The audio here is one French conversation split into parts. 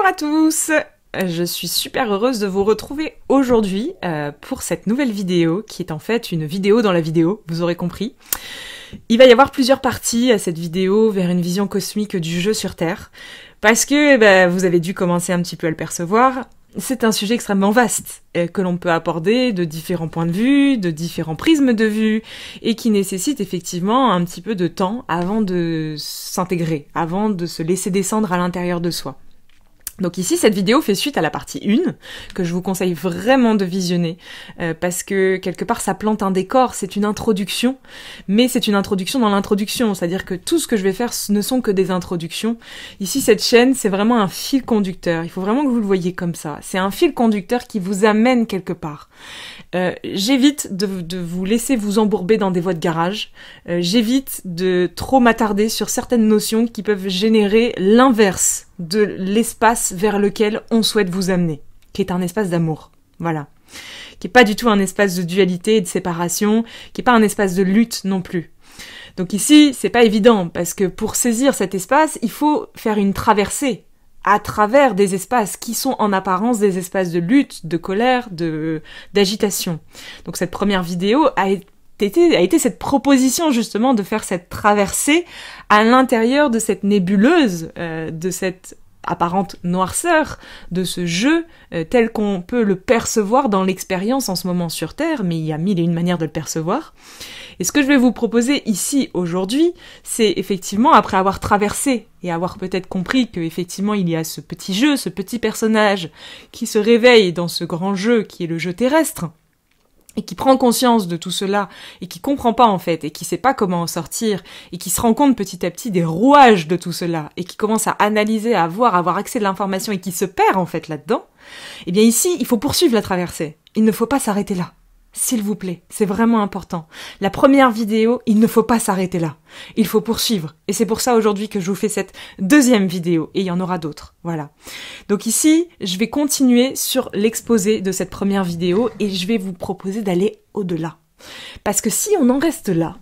Bonjour à tous! Je suis super heureuse de vous retrouver aujourd'hui pour cette nouvelle vidéo qui est en fait une vidéo dans la vidéo, vous aurez compris. Il va y avoir plusieurs parties à cette vidéo vers une vision cosmique du jeu sur Terre parce que vous avez dû commencer un petit peu à le percevoir. C'est un sujet extrêmement vaste que l'on peut aborder de différents points de vue, de différents prismes de vue et qui nécessite effectivement un petit peu de temps avant de s'intégrer, avant de se laisser descendre à l'intérieur de soi. Donc ici, cette vidéo fait suite à la partie 1, que je vous conseille vraiment de visionner, parce que quelque part ça plante un décor, c'est une introduction, mais c'est une introduction dans l'introduction, c'est-à-dire que tout ce que je vais faire ne sont que des introductions. Ici, cette chaîne, c'est vraiment un fil conducteur, il faut vraiment que vous le voyez comme ça, c'est un fil conducteur qui vous amène quelque part. J'évite de vous laisser vous embourber dans des voies de garage, j'évite de trop m'attarder sur certaines notions qui peuvent générer l'inverse de l'espace vers lequel on souhaite vous amener, qui est un espace d'amour, voilà. Qui est pas du tout un espace de dualité et de séparation, qui est pas un espace de lutte non plus. Donc ici, c'est pas évident, parce que pour saisir cet espace, il faut faire une traversée à travers des espaces qui sont en apparence des espaces de lutte, de colère, d'agitation. Donc cette première vidéo a été cette proposition justement de faire cette traversée à l'intérieur de cette nébuleuse, de cette apparente noirceur, de ce jeu tel qu'on peut le percevoir dans l'expérience en ce moment sur Terre, mais il y a mille et une manières de le percevoir. Et ce que je vais vous proposer ici aujourd'hui, c'est effectivement, après avoir traversé et avoir peut-être compris qu'effectivement il y a ce petit jeu, ce petit personnage qui se réveille dans ce grand jeu qui est le jeu terrestre, et qui prend conscience de tout cela, et qui comprend pas en fait, et qui sait pas comment en sortir, et qui se rend compte petit à petit des rouages de tout cela, et qui commence à analyser, à voir, à avoir accès de l'information, et qui se perd en fait là-dedans, eh bien ici, il faut poursuivre la traversée. Il ne faut pas s'arrêter là. S'il vous plaît, c'est vraiment important. La première vidéo, il ne faut pas s'arrêter là. Il faut poursuivre. Et c'est pour ça aujourd'hui que je vous fais cette deuxième vidéo. Et il y en aura d'autres. Voilà. Donc ici, je vais continuer sur l'exposé de cette première vidéo et je vais vous proposer d'aller au-delà. Parce que si on en reste là,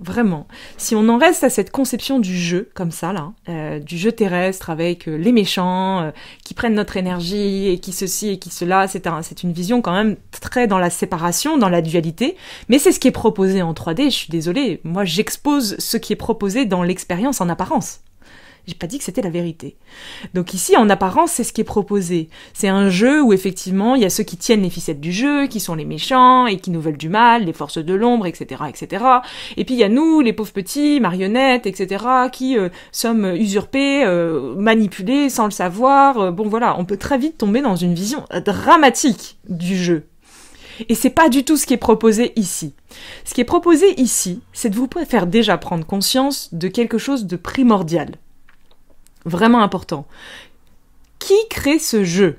vraiment, si on en reste à cette conception du jeu, comme ça là, du jeu terrestre avec les méchants qui prennent notre énergie et qui ceci et qui cela, c'est une vision quand même très dans la séparation, dans la dualité, mais c'est ce qui est proposé en 3D, je suis désolée, moi j'expose ce qui est proposé dans l'expérience en apparence. J'ai pas dit que c'était la vérité. Donc ici, en apparence, c'est ce qui est proposé. C'est un jeu où effectivement, il y a ceux qui tiennent les ficelles du jeu, qui sont les méchants et qui nous veulent du mal, les forces de l'ombre, etc., etc. Et puis il y a nous, les pauvres petits, marionnettes, etc., qui sommes usurpés, manipulés sans le savoir. Bon voilà, on peut très vite tomber dans une vision dramatique du jeu. Et c'est pas du tout ce qui est proposé ici. Ce qui est proposé ici, c'est de vous faire déjà prendre conscience de quelque chose de primordial. Vraiment important. Qui crée ce jeu?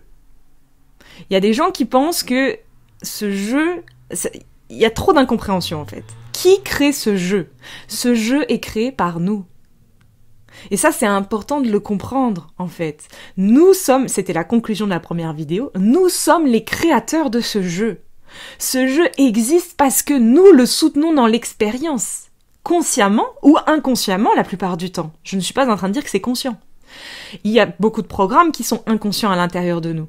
Il y a des gens qui pensent que ce jeu... Il y a trop d'incompréhension en fait. Qui crée ce jeu? Ce jeu est créé par nous. Et ça, c'est important de le comprendre, en fait. Nous sommes, c'était la conclusion de la première vidéo, nous sommes les créateurs de ce jeu. Ce jeu existe parce que nous le soutenons dans l'expérience. Consciemment ou inconsciemment la plupart du temps. Je ne suis pas en train de dire que c'est conscient. Il y a beaucoup de programmes qui sont inconscients à l'intérieur de nous.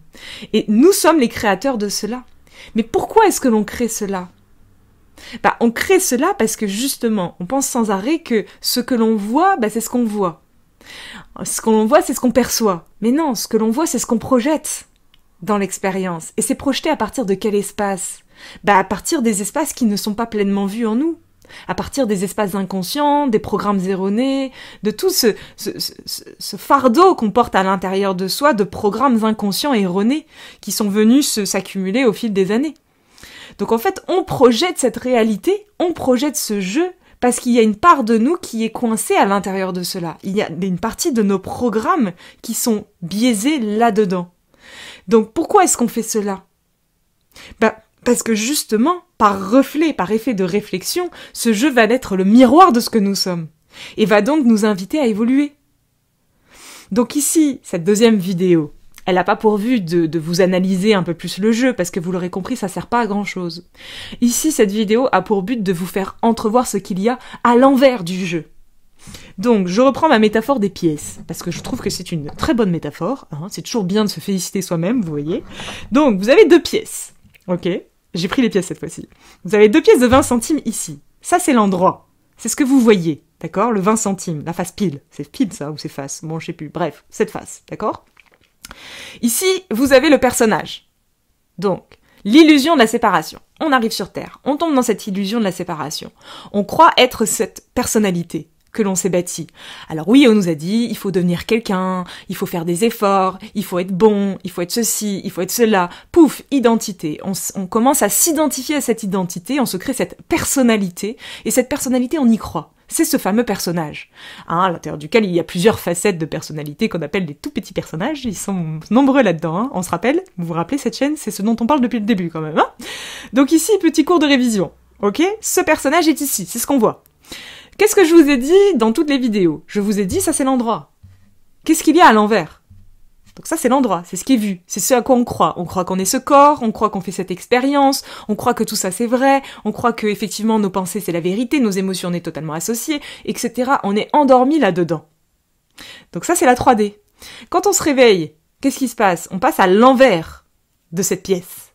Et nous sommes les créateurs de cela. Mais pourquoi est-ce que l'on crée cela? On crée cela parce que justement, on pense sans arrêt que ce que l'on voit, c'est ce qu'on voit. Ce que l'on voit, c'est ce qu'on perçoit. Mais non, ce que l'on voit, c'est ce qu'on projette dans l'expérience. Et c'est projeté à partir de quel espace? À partir des espaces qui ne sont pas pleinement vus en nous. À partir des espaces inconscients, des programmes erronés, de tout ce fardeau qu'on porte à l'intérieur de soi, de programmes inconscients erronés qui sont venus s'accumuler au fil des années. Donc en fait, on projette cette réalité, on projette ce jeu, parce qu'il y a une part de nous qui est coincée à l'intérieur de cela. Il y a une partie de nos programmes qui sont biaisés là-dedans. Donc pourquoi est-ce qu'on fait cela? Parce que justement, par reflet, par effet de réflexion, ce jeu va être le miroir de ce que nous sommes, et va donc nous inviter à évoluer. Donc ici, cette deuxième vidéo, elle n'a pas pour but de vous analyser un peu plus le jeu, parce que vous l'aurez compris, ça sert pas à grand chose. Ici, cette vidéo a pour but de vous faire entrevoir ce qu'il y a à l'envers du jeu. Donc, je reprends ma métaphore des pièces, parce que je trouve que c'est une très bonne métaphore, hein, c'est toujours bien de se féliciter soi-même, vous voyez. Donc, vous avez 2 pièces, ok? J'ai pris les pièces cette fois-ci. Vous avez 2 pièces de 20 centimes ici. Ça, c'est l'endroit. C'est ce que vous voyez, d'accord? Le 20 centimes, la face pile. C'est pile ça, ou c'est face? Bon, je sais plus. Bref, cette face, d'accord? Ici, vous avez le personnage. Donc, l'illusion de la séparation. On arrive sur Terre, on tombe dans cette illusion de la séparation. On croit être cette personnalité que l'on s'est bâtie. Alors oui, on nous a dit, il faut devenir quelqu'un, il faut faire des efforts, il faut être bon, il faut être ceci, il faut être cela. Pouf, identité. On commence à s'identifier à cette identité, on se crée cette personnalité, et cette personnalité, on y croit. C'est ce fameux personnage, hein, à l'intérieur duquel il y a plusieurs facettes de personnalité qu'on appelle des tout petits personnages, ils sont nombreux là-dedans, hein. On se rappelle, vous vous rappelez cette chaîne, c'est ce dont on parle depuis le début quand même. Hein. Donc ici, petit cours de révision, ok? Ce personnage est ici, c'est ce qu'on voit. Qu'est-ce que je vous ai dit dans toutes les vidéos? Je vous ai dit, ça c'est l'endroit. Qu'est-ce qu'il y a à l'envers? Donc ça c'est l'endroit, c'est ce qui est vu, c'est ce à quoi on croit. On croit qu'on est ce corps, on croit qu'on fait cette expérience, on croit que tout ça c'est vrai, on croit que effectivement nos pensées c'est la vérité, nos émotions on est totalement associées, etc. On est endormi là-dedans. Donc ça c'est la 3D. Quand on se réveille, qu'est-ce qui se passe? On passe à l'envers de cette pièce.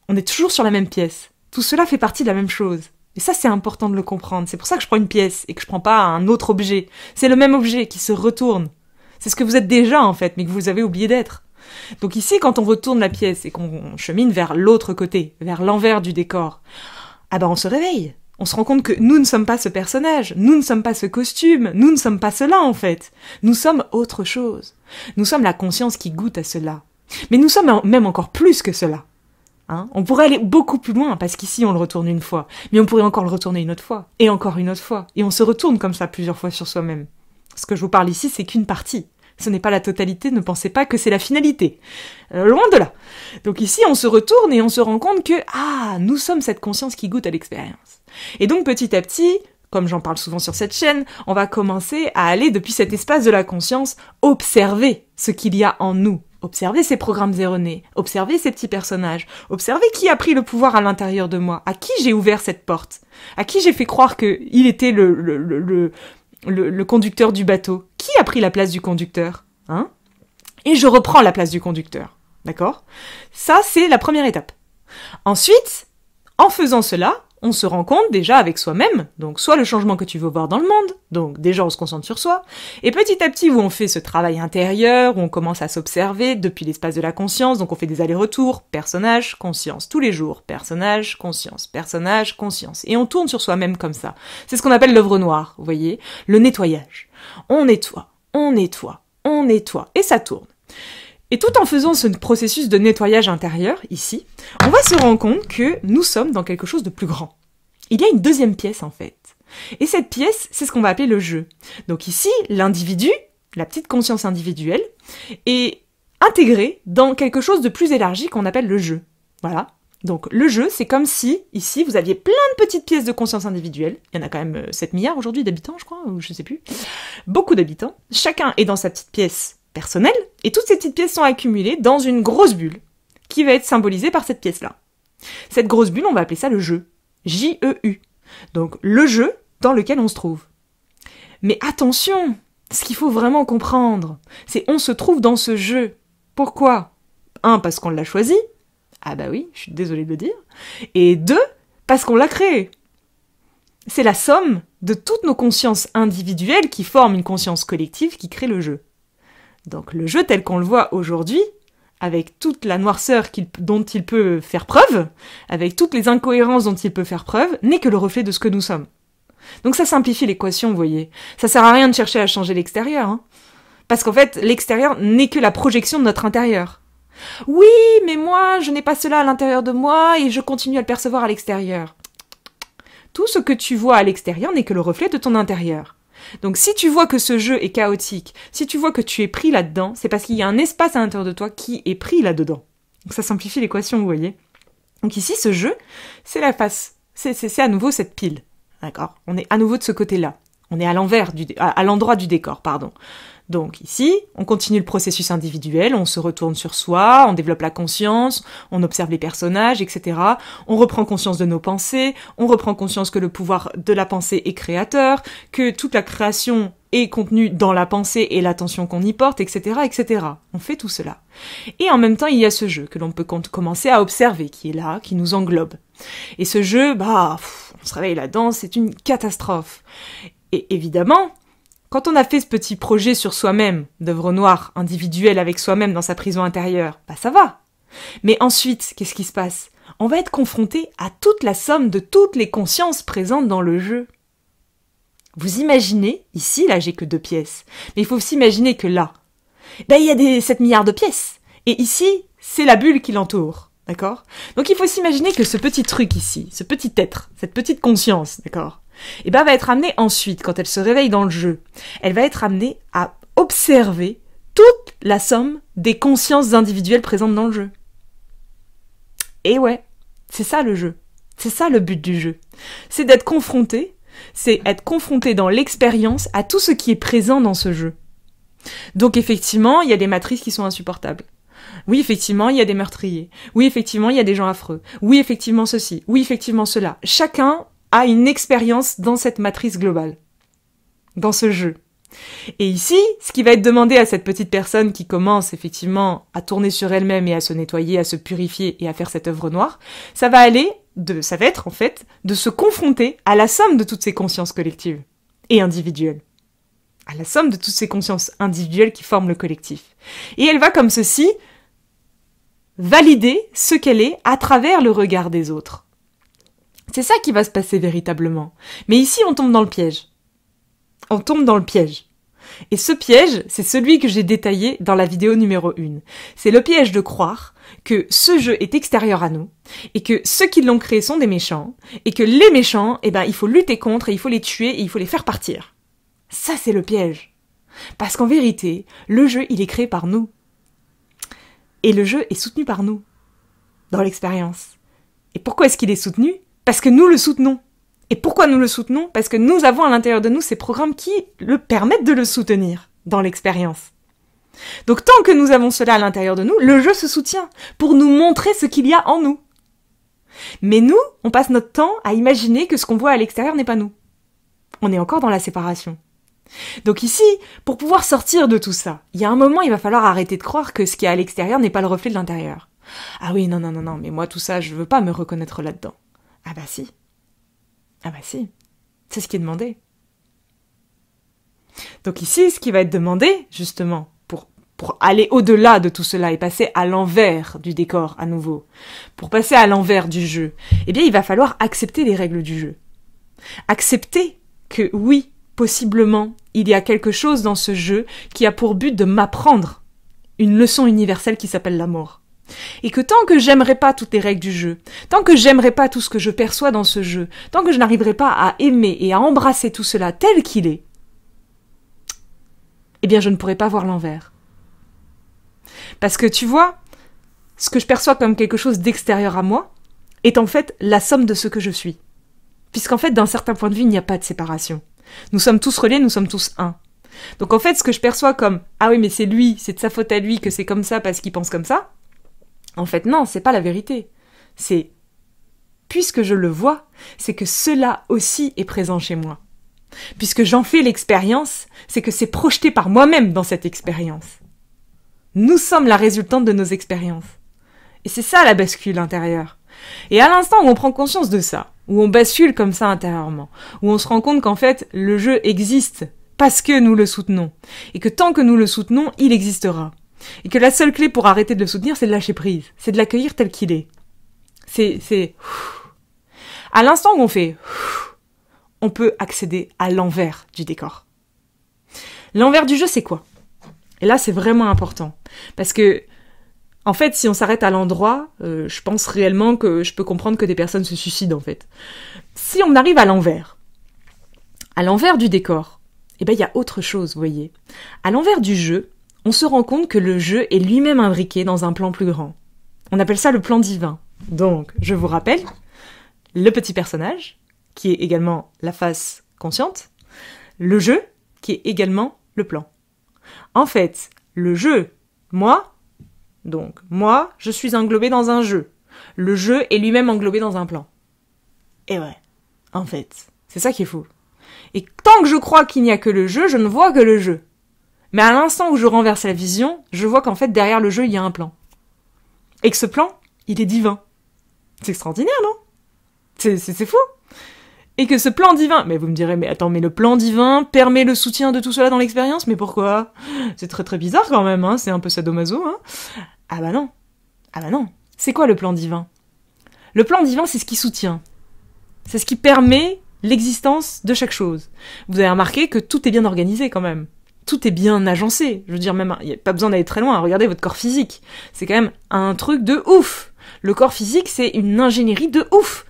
On est toujours sur la même pièce. Tout cela fait partie de la même chose. Et ça c'est important de le comprendre. C'est pour ça que je prends une pièce et que je prends pas un autre objet. C'est le même objet qui se retourne. C'est ce que vous êtes déjà, en fait, mais que vous avez oublié d'être. Donc ici, quand on retourne la pièce et qu'on chemine vers l'autre côté, vers l'envers du décor, ah ben on se réveille. On se rend compte que nous ne sommes pas ce personnage, nous ne sommes pas ce costume, nous ne sommes pas cela, en fait. Nous sommes autre chose. Nous sommes la conscience qui goûte à cela. Mais nous sommes même encore plus que cela. Hein, on pourrait aller beaucoup plus loin, parce qu'ici on le retourne une fois, mais on pourrait encore le retourner une autre fois, et encore une autre fois, et on se retourne comme ça plusieurs fois sur soi-même. Ce que je vous parle ici, c'est qu'une partie. Ce n'est pas la totalité, ne pensez pas que c'est la finalité. Loin de là. Donc ici, on se retourne et on se rend compte que, nous sommes cette conscience qui goûte à l'expérience. Et donc petit à petit, comme j'en parle souvent sur cette chaîne, on va commencer à aller depuis cet espace de la conscience, observer ce qu'il y a en nous. Observer ces programmes erronés, observer ces petits personnages, observer qui a pris le pouvoir à l'intérieur de moi, à qui j'ai ouvert cette porte, à qui j'ai fait croire qu'il était le conducteur du bateau. Qui a pris la place du conducteur? Hein? Et je reprends la place du conducteur. D'accord? Ça, c'est la première étape. Ensuite, en faisant cela, on se rend compte déjà avec soi-même, donc soit le changement que tu veux voir dans le monde, donc déjà on se concentre sur soi, et petit à petit où on fait ce travail intérieur, où on commence à s'observer depuis l'espace de la conscience, donc on fait des allers-retours, personnage, conscience, tous les jours, personnage, conscience, et on tourne sur soi-même comme ça. C'est ce qu'on appelle l'œuvre noire, vous voyez, le nettoyage. On nettoie, et ça tourne. Et tout en faisant ce processus de nettoyage intérieur, ici, on va se rendre compte que nous sommes dans quelque chose de plus grand. Il y a une deuxième pièce, en fait. Et cette pièce, c'est ce qu'on va appeler le jeu. Donc ici, l'individu, la petite conscience individuelle, est intégré dans quelque chose de plus élargi qu'on appelle le jeu. Voilà. Donc le jeu, c'est comme si, ici, vous aviez plein de petites pièces de conscience individuelle. Il y en a quand même 7 milliards aujourd'hui d'habitants, je crois, ou je sais plus. Beaucoup d'habitants. Chacun est dans sa petite pièce personnelle, et toutes ces petites pièces sont accumulées dans une grosse bulle, qui va être symbolisée par cette pièce-là. Cette grosse bulle, on va appeler ça le jeu. J-E-U. Donc le jeu dans lequel on se trouve. Mais attention, ce qu'il faut vraiment comprendre, c'est on se trouve dans ce jeu. Pourquoi? 1, parce qu'on l'a choisi. Ah bah oui, je suis désolée de le dire. Et 2, parce qu'on l'a créé. C'est la somme de toutes nos consciences individuelles qui forment une conscience collective qui crée le jeu. Donc le jeu tel qu'on le voit aujourd'hui, avec toute la noirceur dont il peut faire preuve, avec toutes les incohérences dont il peut faire preuve, n'est que le reflet de ce que nous sommes. Donc ça simplifie l'équation, vous voyez. Ça sert à rien de chercher à changer l'extérieur, hein. Parce qu'en fait, l'extérieur n'est que la projection de notre intérieur. Oui, mais moi, je n'ai pas cela à l'intérieur de moi et je continue à le percevoir à l'extérieur. Tout ce que tu vois à l'extérieur n'est que le reflet de ton intérieur. Donc si tu vois que ce jeu est chaotique, si tu vois que tu es pris là-dedans, c'est parce qu'il y a un espace à l'intérieur de toi qui est pris là-dedans. Donc ça simplifie l'équation, vous voyez. Donc ici, ce jeu, c'est la face. C'est à nouveau cette pile. D'accord? On est à nouveau de ce côté-là. On est à l'endroit du décor, pardon. Donc ici, on continue le processus individuel, on se retourne sur soi, on développe la conscience, on observe les personnages, etc. On reprend conscience de nos pensées, on reprend conscience que le pouvoir de la pensée est créateur, que toute la création est contenue dans la pensée et l'attention qu'on y porte, etc., etc. On fait tout cela. Et en même temps, il y a ce jeu que l'on peut commencer à observer, qui est là, qui nous englobe. Et ce jeu, on se réveille là-dedans, c'est une catastrophe. Et évidemment, quand on a fait ce petit projet sur soi-même, d'œuvre noire, individuelle avec soi-même dans sa prison intérieure, ça va. Mais ensuite, qu'est-ce qui se passe? On va être confronté à toute la somme de toutes les consciences présentes dans le jeu. Vous imaginez, ici, là, j'ai que 2 pièces, mais il faut s'imaginer que là, il y a 7 milliards de pièces. Et ici, c'est la bulle qui l'entoure, d'accord? Donc il faut s'imaginer que ce petit truc ici, ce petit être, cette petite conscience, d'accord? Va être amenée ensuite, quand elle se réveille dans le jeu, elle va être amenée à observer toute la somme des consciences individuelles présentes dans le jeu. Et ouais, c'est ça le jeu. C'est ça le but du jeu. C'est d'être confronté, c'est être confronté dans l'expérience à tout ce qui est présent dans ce jeu. Donc effectivement, il y a des matrices qui sont insupportables. Oui, effectivement, il y a des meurtriers. Oui, effectivement, il y a des gens affreux. Oui, effectivement, ceci. Oui, effectivement, cela. Chacun a une expérience dans cette matrice globale, dans ce jeu. Et ici, ce qui va être demandé à cette petite personne qui commence effectivement à tourner sur elle-même et à se nettoyer, à se purifier et à faire cette œuvre noire, ça va être en fait de se confronter à la somme de toutes ces consciences collectives et individuelles. À la somme de toutes ces consciences individuelles qui forment le collectif. Et elle va comme ceci valider ce qu'elle est à travers le regard des autres. C'est ça qui va se passer véritablement. Mais ici, on tombe dans le piège. On tombe dans le piège. Et ce piège, c'est celui que j'ai détaillé dans la vidéo numéro 1. C'est le piège de croire que ce jeu est extérieur à nous, et que ceux qui l'ont créé sont des méchants, et que les méchants, il faut lutter contre, et il faut les tuer, et il faut les faire partir. Ça, c'est le piège. Parce qu'en vérité, le jeu, il est créé par nous. Et le jeu est soutenu par nous, dans l'expérience. Et pourquoi est-ce qu'il est soutenu? Parce que nous le soutenons. Et pourquoi nous le soutenons? Parce que nous avons à l'intérieur de nous ces programmes qui le permettent de le soutenir dans l'expérience. Donc tant que nous avons cela à l'intérieur de nous, le jeu se soutient pour nous montrer ce qu'il y a en nous. Mais nous, on passe notre temps à imaginer que ce qu'on voit à l'extérieur n'est pas nous. On est encore dans la séparation. Donc ici, pour pouvoir sortir de tout ça, il y a un moment, il va falloir arrêter de croire que ce qui est à l'extérieur n'est pas le reflet de l'intérieur. Ah oui, non, mais moi tout ça, je veux pas me reconnaître là-dedans. Ah bah si. C'est ce qui est demandé. Donc ici, ce qui va être demandé, justement, pour aller au-delà de tout cela et passer à l'envers du décor à nouveau, pour passer à l'envers du jeu, il va falloir accepter les règles du jeu. Accepter que oui, possiblement, il y a quelque chose dans ce jeu qui a pour but de m'apprendre une leçon universelle qui s'appelle l'amour. Et que tant que j'aimerai pas toutes les règles du jeu, tant que j'aimerai pas tout ce que je perçois dans ce jeu, tant que je n'arriverai pas à aimer et à embrasser tout cela tel qu'il est, je ne pourrai pas voir l'envers. Parce que tu vois, ce que je perçois comme quelque chose d'extérieur à moi est en fait la somme de ce que je suis. Puisqu'en fait, d'un certain point de vue, il n'y a pas de séparation. Nous sommes tous reliés, nous sommes tous un. Donc en fait, ce que je perçois comme « Ah oui, mais c'est lui, c'est de sa faute à lui que c'est comme ça parce qu'il pense comme ça », en fait, non, c'est pas la vérité. C'est, puisque je le vois, c'est que cela aussi est présent chez moi. Puisque j'en fais l'expérience, c'est que c'est projeté par moi-même dans cette expérience. Nous sommes la résultante de nos expériences. Et c'est ça la bascule intérieure. Et à l'instant où on prend conscience de ça, où on bascule comme ça intérieurement, où on se rend compte qu'en fait, le jeu existe parce que nous le soutenons, et que tant que nous le soutenons, il existera. Et que la seule clé pour arrêter de le soutenir, c'est de lâcher prise. C'est de l'accueillir tel qu'il est. C'est... À l'instant où on fait... On peut accéder à l'envers du décor. L'envers du jeu, c'est quoi? Et là, c'est vraiment important. Parce que, en fait, si on s'arrête à l'endroit, je pense réellement que je peux comprendre que des personnes se suicident, en fait. Si on arrive à l'envers du décor, il y a autre chose, vous voyez. À l'envers du jeu, on se rend compte que le jeu est lui-même imbriqué dans un plan plus grand. On appelle ça le plan divin. Donc, je vous rappelle, le petit personnage, qui est également la face consciente, le jeu, qui est également le plan. En fait, le jeu, moi, je suis englobé dans un jeu. Le jeu est lui-même englobé dans un plan. Et ouais, en fait, c'est ça qui est fou. Et tant que je crois qu'il n'y a que le jeu, je ne vois que le jeu. Mais à l'instant où je renverse la vision, je vois qu'en fait, derrière le jeu, il y a un plan. Et que ce plan, il est divin. C'est extraordinaire, non ? C'est fou. Et que ce plan divin... Mais vous me direz, mais attends, mais le plan divin permet le soutien de tout cela dans l'expérience ? Mais pourquoi ? C'est très très bizarre quand même, hein, c'est un peu sadomaso, hein. Ah bah non. Ah bah non. C'est quoi le plan divin ? Le plan divin, c'est ce qui soutient. C'est ce qui permet l'existence de chaque chose. Vous avez remarqué que tout est bien organisé quand même. Tout est bien agencé. Je veux dire, même, il n'y a pas besoin d'aller très loin. Regardez votre corps physique. C'est quand même un truc de ouf. Le corps physique, c'est une ingénierie de ouf.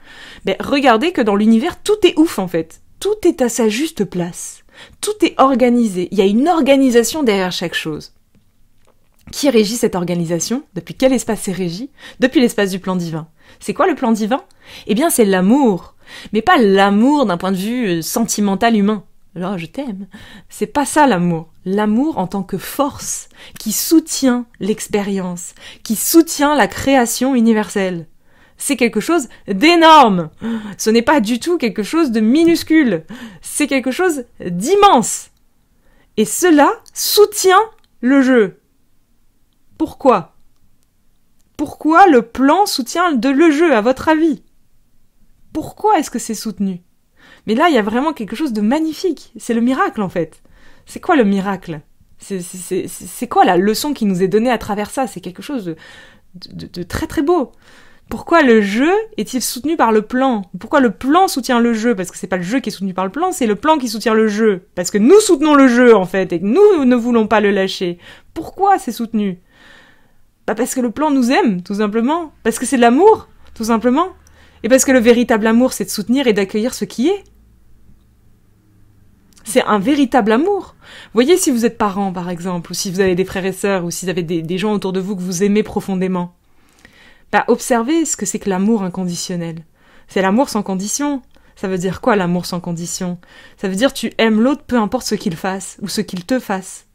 Mais regardez que dans l'univers, tout est ouf en fait. Tout est à sa juste place. Tout est organisé. Il y a une organisation derrière chaque chose. Qui régit cette organisation ? Depuis quel espace c'est régi ? Depuis l'espace du plan divin. C'est quoi le plan divin ? Eh bien, c'est l'amour. Mais pas l'amour d'un point de vue sentimental humain. Alors, je t'aime. C'est pas ça l'amour. L'amour en tant que force qui soutient l'expérience, qui soutient la création universelle. C'est quelque chose d'énorme. Ce n'est pas du tout quelque chose de minuscule. C'est quelque chose d'immense. Et cela soutient le jeu. Pourquoi ? Pourquoi le plan soutient le jeu, à votre avis ? Pourquoi est-ce que c'est soutenu ? Mais là, il y a vraiment quelque chose de magnifique. C'est le miracle, en fait. C'est quoi le miracle ? C'est quoi la leçon qui nous est donnée à travers ça ? C'est quelque chose de très très beau. Pourquoi le jeu est-il soutenu par le plan ? Pourquoi le plan soutient le jeu ? Parce que c'est pas le jeu qui est soutenu par le plan, c'est le plan qui soutient le jeu. Parce que nous soutenons le jeu, en fait, et que nous ne voulons pas le lâcher. Pourquoi c'est soutenu ? Bah parce que le plan nous aime, tout simplement. Parce que c'est de l'amour, tout simplement. Et parce que le véritable amour, c'est de soutenir et d'accueillir ce qui est. C'est un véritable amour. Voyez, si vous êtes parents, par exemple, ou si vous avez des frères et sœurs, ou si vous avez des gens autour de vous que vous aimez profondément, bah, observez ce que c'est que l'amour inconditionnel. C'est l'amour sans condition. Ça veut dire quoi, l'amour sans condition ? Ça veut dire tu aimes l'autre peu importe ce qu'il fasse, ou ce qu'il te fasse.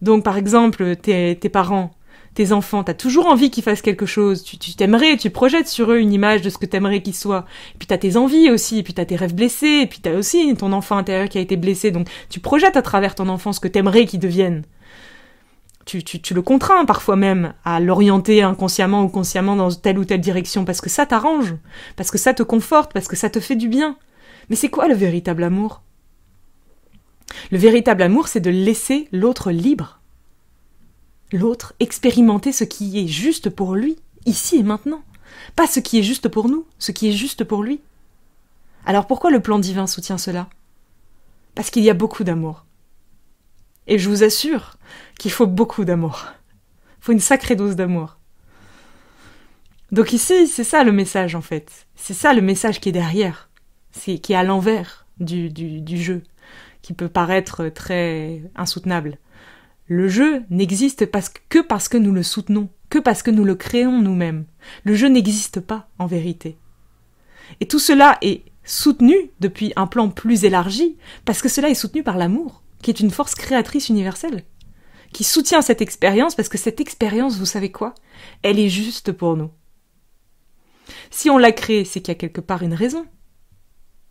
Donc, par exemple, tes parents, tes enfants, t'as toujours envie qu'ils fassent quelque chose, tu t'aimerais, tu projettes sur eux une image de ce que t'aimerais qu'ils soient. Et puis t'as tes envies aussi, et puis t'as tes rêves blessés, et puis t'as aussi ton enfant intérieur qui a été blessé, donc tu projettes à travers ton enfant ce que t'aimerais qu'il devienne. Tu le contrains parfois même à l'orienter inconsciemment ou consciemment dans telle ou telle direction, parce que ça t'arrange, parce que ça te conforte, parce que ça te fait du bien. Mais c'est quoi le véritable amour ? Le véritable amour, c'est de laisser l'autre libre. L'autre expérimenter ce qui est juste pour lui, ici et maintenant. Pas ce qui est juste pour nous, ce qui est juste pour lui. Alors pourquoi le plan divin soutient cela ? Parce qu'il y a beaucoup d'amour. Et je vous assure qu'il faut beaucoup d'amour. Il faut une sacrée dose d'amour. Donc ici, c'est ça le message en fait. C'est ça le message qui est derrière. Qui est à l'envers du jeu, qui peut paraître très insoutenable. Le jeu n'existe que parce que nous le soutenons, que parce que nous le créons nous-mêmes. Le jeu n'existe pas, en vérité. Et tout cela est soutenu depuis un plan plus élargi, parce que cela est soutenu par l'amour, qui est une force créatrice universelle, qui soutient cette expérience, parce que cette expérience, vous savez quoi ? Elle est juste pour nous. Si on l'a créée, c'est qu'il y a quelque part une raison.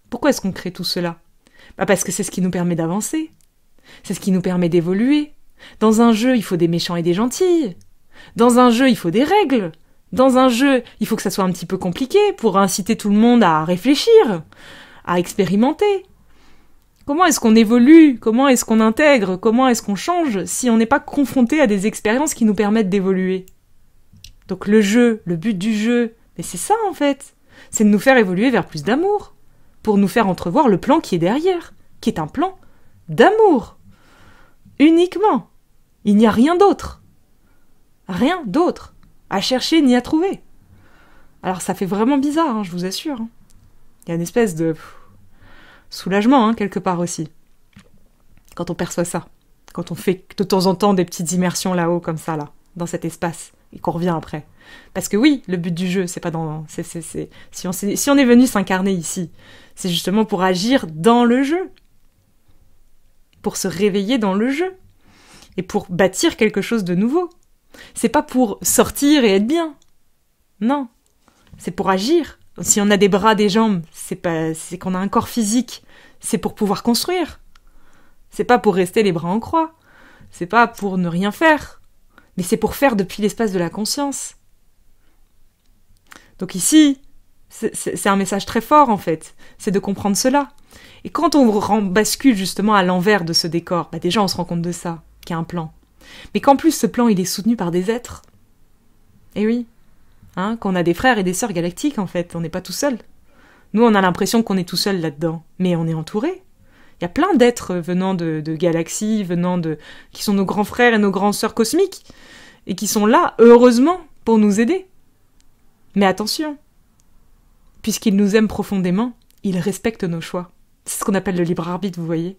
Pourquoi est-ce qu'on crée tout cela ? Parce que c'est ce qui nous permet d'avancer, c'est ce qui nous permet d'évoluer. Dans un jeu, il faut des méchants et des gentils. Dans un jeu, il faut des règles. Dans un jeu, il faut que ça soit un petit peu compliqué pour inciter tout le monde à réfléchir, à expérimenter. Comment est-ce qu'on évolue ? Comment est-ce qu'on intègre ? Comment est-ce qu'on change si on n'est pas confronté à des expériences qui nous permettent d'évoluer ? Donc le jeu, le but du jeu, mais c'est ça en fait. C'est de nous faire évoluer vers plus d'amour, pour nous faire entrevoir le plan qui est derrière, qui est un plan d'amour. Uniquement. Il n'y a rien d'autre. Rien d'autre. À chercher ni à trouver. Alors ça fait vraiment bizarre, hein, je vous assure. Hein. Il y a une espèce de soulagement, hein, quelque part aussi. Quand on perçoit ça. Quand on fait de temps en temps des petites immersions là-haut, comme ça, là, dans cet espace, et qu'on revient après. Parce que oui, le but du jeu, c'est pas dans... Si on est venu s'incarner ici, c'est justement pour agir dans le jeu. Pour se réveiller dans le jeu. et pour bâtir quelque chose de nouveau. C'est pas pour sortir et être bien. Non. C'est pour agir. Si on a des bras, des jambes, c'est qu'on a un corps physique. C'est pour pouvoir construire. C'est pas pour rester les bras en croix. C'est pas pour ne rien faire. Mais c'est pour faire depuis l'espace de la conscience. Donc ici, c'est un message très fort en fait. C'est de comprendre cela. Et quand on bascule justement à l'envers de ce décor, déjà on se rend compte de ça, qu'il y a un plan. Mais qu'en plus ce plan il est soutenu par des êtres. Et oui, qu'on a des frères et des sœurs galactiques en fait, on n'est pas tout seul. Nous on a l'impression qu'on est tout seul là-dedans, mais on est entouré. Il y a plein d'êtres venant de galaxies, qui sont nos grands frères et nos grandes sœurs cosmiques, et qui sont là, heureusement, pour nous aider. Mais attention, puisqu'ils nous aiment profondément, ils respectent nos choix. C'est ce qu'on appelle le libre arbitre, vous voyez.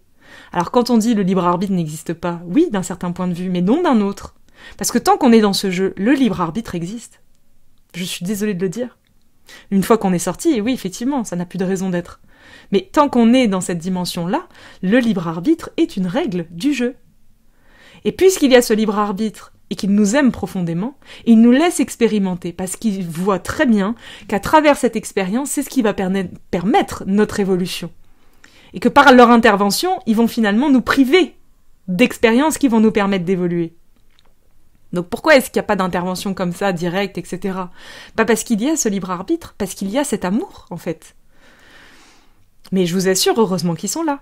Alors quand on dit le libre arbitre n'existe pas, oui, d'un certain point de vue, mais non d'un autre. Parce que tant qu'on est dans ce jeu, le libre arbitre existe. Je suis désolée de le dire. Une fois qu'on est sorti, oui, effectivement, ça n'a plus de raison d'être. Mais tant qu'on est dans cette dimension-là, le libre arbitre est une règle du jeu. Et puisqu'il y a ce libre arbitre, et qu'il nous aime profondément, il nous laisse expérimenter, parce qu'il voit très bien qu'à travers cette expérience, c'est ce qui va permettre notre évolution. Et que par leur intervention, ils vont finalement nous priver d'expériences qui vont nous permettre d'évoluer. Donc pourquoi est-ce qu'il n'y a pas d'intervention comme ça, directe, etc. Parce qu'il y a ce libre arbitre, parce qu'il y a cet amour, en fait. Mais je vous assure, heureusement qu'ils sont là.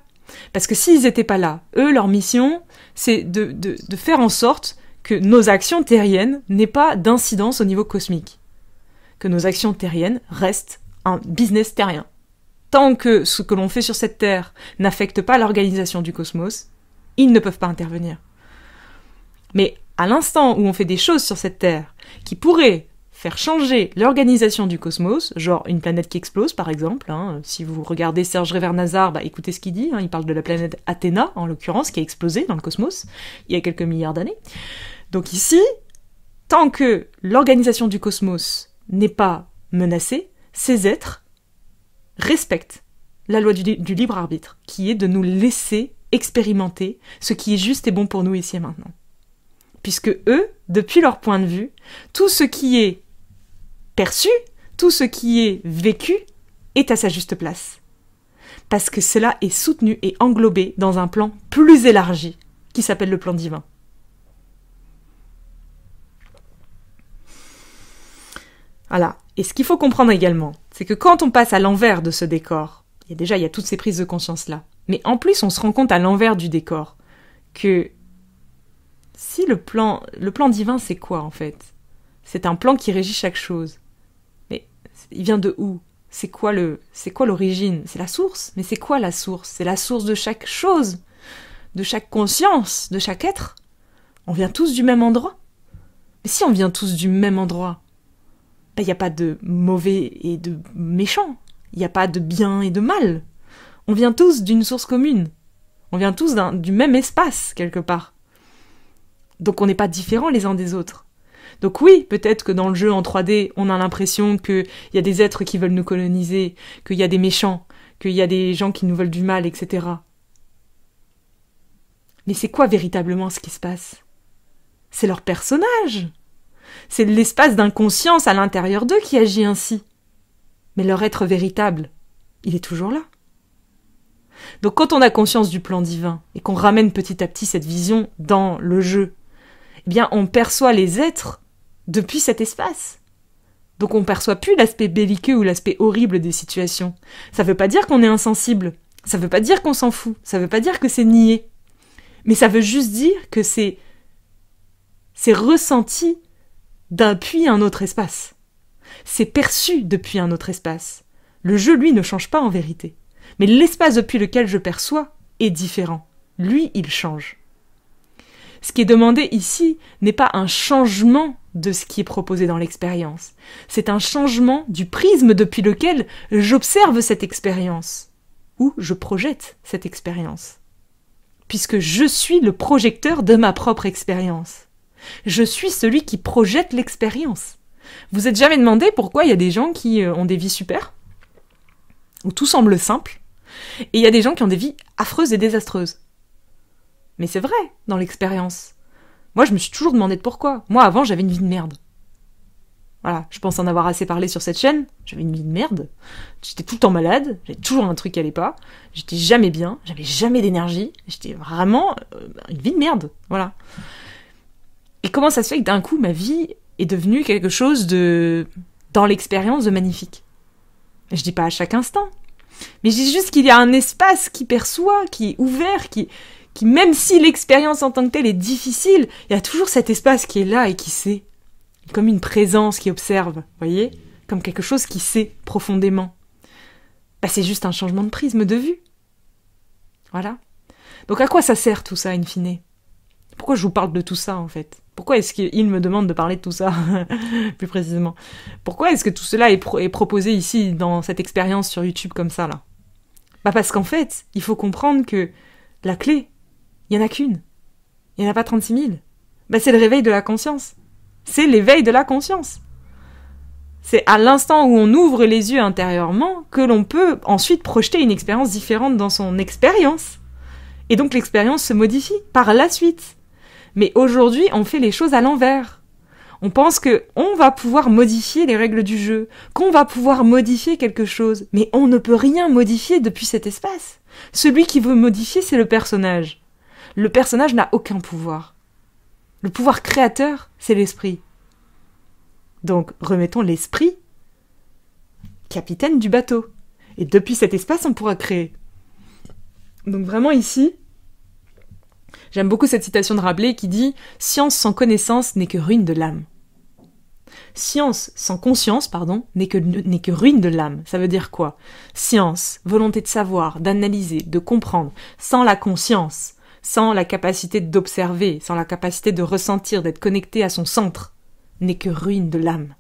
Parce que s'ils n'étaient pas là, eux, leur mission, c'est de faire en sorte que nos actions terriennes n'aient pas d'incidence au niveau cosmique. Que nos actions terriennes restent un business terrien. Tant que ce que l'on fait sur cette Terre n'affecte pas l'organisation du cosmos, ils ne peuvent pas intervenir. Mais à l'instant où on fait des choses sur cette Terre qui pourraient faire changer l'organisation du cosmos, genre une planète qui explose par exemple, si vous regardez Serge Révernazar, écoutez ce qu'il dit, il parle de la planète Athéna en l'occurrence, qui a explosé dans le cosmos il y a quelques milliards d'années. Donc ici, tant que l'organisation du cosmos n'est pas menacée, ces êtres respectent la loi du libre arbitre, qui est de nous laisser expérimenter ce qui est juste et bon pour nous ici et maintenant. Puisque eux, depuis leur point de vue, tout ce qui est perçu, tout ce qui est vécu, est à sa juste place. Parce que cela est soutenu et englobé dans un plan plus élargi, qui s'appelle le plan divin. Voilà. Et ce qu'il faut comprendre également, c'est que quand on passe à l'envers de ce décor, il y a toutes ces prises de conscience-là, mais en plus on se rend compte à l'envers du décor que si le plan divin c'est quoi en fait? C'est un plan qui régit chaque chose. Mais il vient de où? C'est quoi l'origine? C'est la source. Mais c'est quoi la source? C'est la source de chaque chose, de chaque conscience, de chaque être. On vient tous du même endroit. Mais si on vient tous du même endroit, il n'y a pas de mauvais et de méchant. Il n'y a pas de bien et de mal. On vient tous d'une source commune. On vient tous du même espace, quelque part. Donc on n'est pas différents les uns des autres. Donc oui, peut-être que dans le jeu en 3D, on a l'impression qu'il y a des êtres qui veulent nous coloniser, qu'il y a des méchants, qu'il y a des gens qui nous veulent du mal, etc. Mais c'est quoi véritablement ce qui se passe? C'est leur personnage. C'est l'espace d'inconscience à l'intérieur d'eux qui agit ainsi. Mais leur être véritable, il est toujours là. Donc quand on a conscience du plan divin et qu'on ramène petit à petit cette vision dans le jeu, eh bien on perçoit les êtres depuis cet espace. Donc on ne perçoit plus l'aspect belliqueux ou l'aspect horrible des situations. Ça ne veut pas dire qu'on est insensible, ça ne veut pas dire qu'on s'en fout, ça ne veut pas dire que c'est nié. Mais ça veut juste dire que c'est ressenti depuis un autre espace. C'est perçu depuis un autre espace. Le jeu, lui, ne change pas en vérité. Mais l'espace depuis lequel je perçois est différent. Lui, il change. Ce qui est demandé ici n'est pas un changement de ce qui est proposé dans l'expérience. C'est un changement du prisme depuis lequel j'observe cette expérience, ou je projette cette expérience. Puisque je suis le projecteur de ma propre expérience. Je suis celui qui projette l'expérience. Vous êtes jamais demandé pourquoi il y a des gens qui ont des vies super, où tout semble simple, et il y a des gens qui ont des vies affreuses et désastreuses. Mais c'est vrai, dans l'expérience. Moi, je me suis toujours demandé de pourquoi. Moi, avant, j'avais une vie de merde. Voilà, je pense en avoir assez parlé sur cette chaîne. J'avais une vie de merde. J'étais tout le temps malade. J'avais toujours un truc qui allait pas. J'étais jamais bien. J'avais jamais d'énergie. J'étais vraiment une vie de merde. Voilà. Et comment ça se fait que d'un coup, ma vie est devenue quelque chose de... dans l'expérience de magnifique? Je dis pas à chaque instant. Mais je dis juste qu'il y a un espace qui perçoit, qui est ouvert, qui même si l'expérience en tant que telle est difficile, il y a toujours cet espace qui est là et qui sait. Comme une présence qui observe, voyez? Comme quelque chose qui sait profondément. Bah, c'est juste un changement de prisme de vue. Voilà. Donc à quoi ça sert tout ça, in fine? Pourquoi je vous parle de tout ça, en fait? Pourquoi est-ce qu'il me demande de parler de tout ça, plus précisément? Pourquoi est-ce que tout cela est proposé ici, dans cette expérience sur YouTube comme ça, là? Bah parce qu'en fait, il faut comprendre que la clé, il n'y en a qu'une. Il n'y en a pas 36 000. Bah c'est le réveil de la conscience. C'est l'éveil de la conscience. C'est à l'instant où on ouvre les yeux intérieurement que l'on peut ensuite projeter une expérience différente dans son expérience. Et donc l'expérience se modifie par la suite. Mais aujourd'hui, on fait les choses à l'envers. On pense qu'on va pouvoir modifier les règles du jeu, qu'on va pouvoir modifier quelque chose, mais on ne peut rien modifier depuis cet espace. Celui qui veut modifier, c'est le personnage. Le personnage n'a aucun pouvoir. Le pouvoir créateur, c'est l'esprit. Donc, remettons l'esprit capitaine du bateau. Et depuis cet espace, on pourra créer. Donc vraiment ici, j'aime beaucoup cette citation de Rabelais qui dit « Science sans connaissance n'est que ruine de l'âme ». Science sans conscience, n'est que ruine de l'âme. Ça veut dire quoi? Science, volonté de savoir, d'analyser, de comprendre, sans la conscience, sans la capacité d'observer, sans la capacité de ressentir, d'être connecté à son centre, n'est que ruine de l'âme.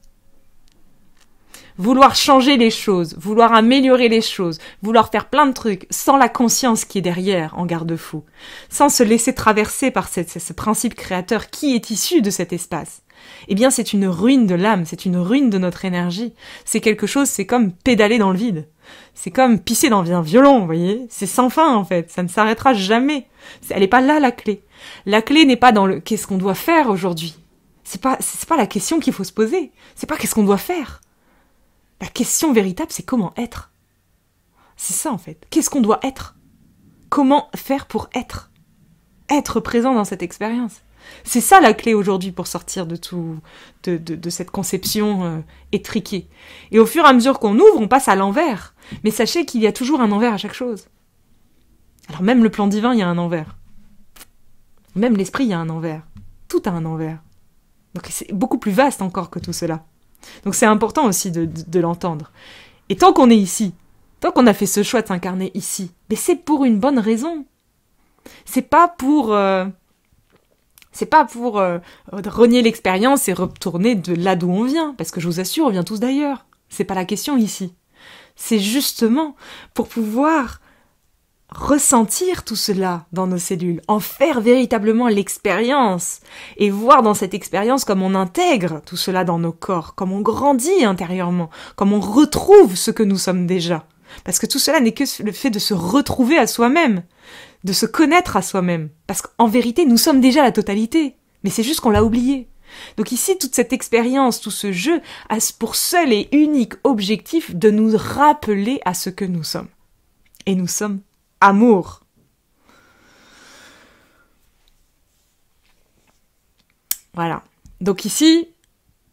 Vouloir changer les choses, vouloir améliorer les choses, vouloir faire plein de trucs, sans la conscience qui est derrière, en garde-fou, sans se laisser traverser par ce principe créateur qui est issu de cet espace, eh bien c'est une ruine de l'âme, c'est une ruine de notre énergie. C'est quelque chose, c'est comme pédaler dans le vide. C'est comme pisser dans un violon, vous voyez. C'est sans fin, en fait. Ça ne s'arrêtera jamais. Elle n'est pas là, la clé. La clé n'est pas dans le « qu'est-ce qu'on doit faire aujourd'hui ?» C'est pas la question qu'il faut se poser. C'est pas « qu'est-ce qu'on doit faire ?» La question véritable, c'est comment être. C'est ça, en fait. Qu'est-ce qu'on doit être? Comment faire pour être? Être présent dans cette expérience. C'est ça la clé aujourd'hui pour sortir de tout, de cette conception étriquée. Et au fur et à mesure qu'on ouvre, on passe à l'envers. Mais sachez qu'il y a toujours un envers à chaque chose. Alors même le plan divin, il y a un envers. Même l'esprit, il y a un envers. Tout a un envers. Donc c'est beaucoup plus vaste encore que tout cela. Donc c'est important aussi de l'entendre. Et tant qu'on est ici, tant qu'on a fait ce choix de s'incarner ici, mais c'est pour une bonne raison. C'est pas pour renier l'expérience et retourner de là d'où on vient, parce que je vous assure, on vient tous d'ailleurs. C'est pas la question ici. C'est justement pour pouvoir ressentir tout cela dans nos cellules, en faire véritablement l'expérience, et voir dans cette expérience comme on intègre tout cela dans nos corps, comme on grandit intérieurement, comme on retrouve ce que nous sommes déjà. Parce que tout cela n'est que le fait de se retrouver à soi-même, de se connaître à soi-même. Parce qu'en vérité, nous sommes déjà la totalité, mais c'est juste qu'on l'a oublié. Donc ici, toute cette expérience, tout ce jeu a pour seul et unique objectif de nous rappeler à ce que nous sommes. Et nous sommes amour. Voilà. Donc ici,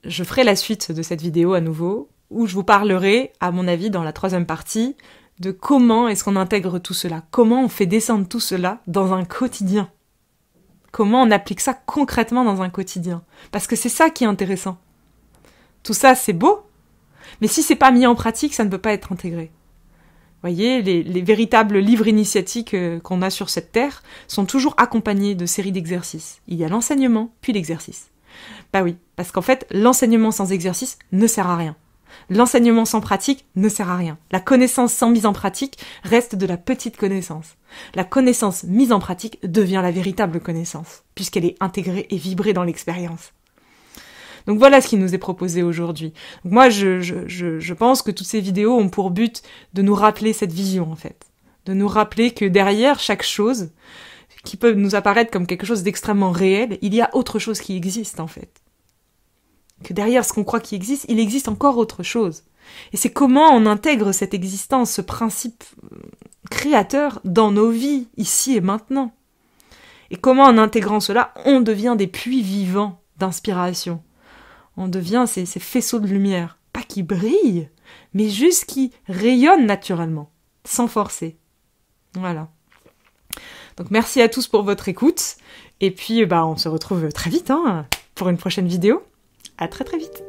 je ferai la suite de cette vidéo à nouveau, où je vous parlerai, à mon avis, dans la 3e partie, de comment est-ce qu'on intègre tout cela, comment on fait descendre tout cela dans un quotidien. Comment on applique ça concrètement dans un quotidien. Parce que c'est ça qui est intéressant. Tout ça, c'est beau, mais si c'est pas mis en pratique, ça ne peut pas être intégré. Vous voyez, les véritables livres initiatiques qu'on a sur cette terre sont toujours accompagnés de séries d'exercices. Il y a l'enseignement, puis l'exercice. Bah oui, parce qu'en fait, l'enseignement sans exercice ne sert à rien. L'enseignement sans pratique ne sert à rien. La connaissance sans mise en pratique reste de la petite connaissance. La connaissance mise en pratique devient la véritable connaissance, puisqu'elle est intégrée et vibrée dans l'expérience. Donc voilà ce qui nous est proposé aujourd'hui. Donc moi, je pense que toutes ces vidéos ont pour but de nous rappeler cette vision, en fait. De nous rappeler que derrière chaque chose, qui peuvent nous apparaître comme quelque chose d'extrêmement réel, il y a autre chose qui existe en fait. Que derrière ce qu'on croit qui existe, il existe encore autre chose. Et c'est comment on intègre cette existence, ce principe créateur dans nos vies, ici et maintenant. Et comment en intégrant cela, on devient des puits vivants d'inspiration. On devient ces faisceaux de lumière, pas qui brillent, mais juste qui rayonnent naturellement, sans forcer. Voilà. Donc merci à tous pour votre écoute, et puis on se retrouve très vite pour une prochaine vidéo. À très très vite.